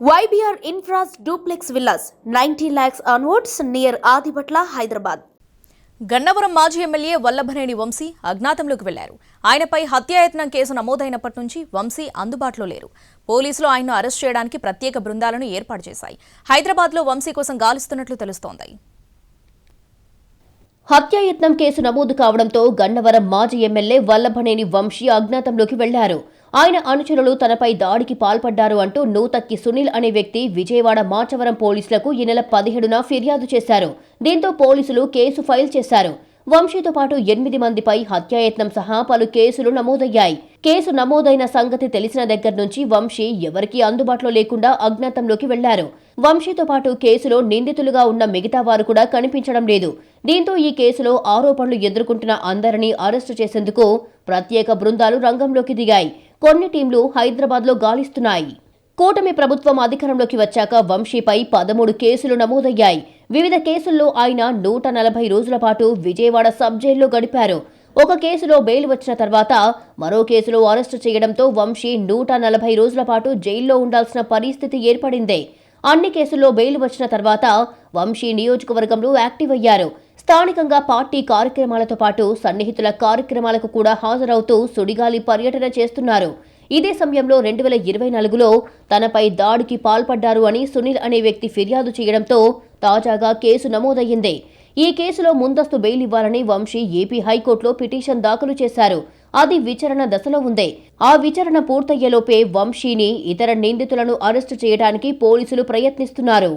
YBR Infra's duplex villas, 90 lakhs onwards near Adipatla, Hyderabad. Gannavaram మాజీ MLA Vallabhaneni Vamsi అజ్ఞాతంలోకి వెళ్లారు. ఆయనపై హత్యాయత్నం కేసు నమోదైనప్పటి నుంచి వంశీ అందుబాటులో లేరు. పోలీసులు ఆయన్ను అరెస్ట్ చేయడానికి ప్రత్యేక బృందాలను ఏర్పాటు చేశాయి. హైదరాబాద్లో వంశీ కోసం గాలిస్తున్నట్లు తెలుస్తోంది. హత్యాయత్నం కేసు నమోదు కావడంతో గన్నవరం మాజీ ఎమ్మెల్యే వల్లభనేని వంశీ అజ్ఞాతంలోకి వెళ్లారు. ఆయన అనుచరులు తనపై దాడికి పాల్పడ్డారు అంటూ నూతక్కి సునీల్ అనే వ్యక్తి విజయవాడ మాచవరం పోలీసులకు ఈ నెల 17న ఫిర్యాదు చేశారు. దీంతో పోలీసులు కేసు ఫైల్ చేశారు. వంశీతో పాటు 8 మందిపై హత్యాయత్నం సహా పలు కేసులు నమోదయ్యాయి. కేసు నమోదైన సంగతి తెలిసిన దగ్గర నుంచి వంశీ ఎవరికీ అందుబాటులో లేకుండా అజ్ఞాతంలోకి వెళ్లారు. వంశీతో పాటు కేసులో నిందితులుగా ఉన్న మిగతా వారు కూడా కనిపించడం లేదు. దీంతో ఈ కేసులో ఆరోపణలు ఎదుర్కొంటున్న అందరినీ అరెస్టు చేసేందుకు ప్రత్యేక బృందాలు రంగంలోకి దిగాయి. కొన్ని టీంలు హైదరాబాద్లో గాలిస్తున్నాయి. కూటమి ప్రభుత్వం అధికారంలోకి వచ్చాక వంశీపై 13 కేసులు నమోదయ్యాయి. వివిధ కేసుల్లో ఆయన 140 రోజుల పాటు విజయవాడ సబ్ జైల్లో గడిపారు. ఒక కేసులో బెయిల్ వచ్చిన తర్వాత మరో కేసులో అరెస్టు చేయడంతో వంశీ 140 రోజుల పాటు జైల్లో ఉండాల్సిన పరిస్థితి ఏర్పడింది. అన్ని కేసుల్లో బెయిల్ వచ్చిన తర్వాత వంశీ నియోజకవర్గంలో యాక్టివ్ అయ్యారు. స్థానికంగా పార్టీ కార్యక్రమాలతో పాటు సన్నిహితుల కార్యక్రమాలకు కూడా హాజరవుతూ సుడిగాలి పర్యటన చేస్తున్నారు. ఇదే సమయంలో 2024లో తనపై దాడికి పాల్పడ్డారు అని సునీల్ అనే వ్యక్తి ఫిర్యాదు చేయడంతో తాజాగా కేసు నమోదయ్యింది. ఈ కేసులో ముందస్తు బెయిల్ ఇవ్వాలని వంశీ ఏపీ హైకోర్టులో పిటిషన్ దాఖలు చేశారు. అది విచారణ దశలో ఉంది. ఆ విచారణ పూర్తయ్యేలోపే వంశీని, ఇతర నిందితులను అరెస్టు చేయడానికి పోలీసులు ప్రయత్నిస్తున్నారు.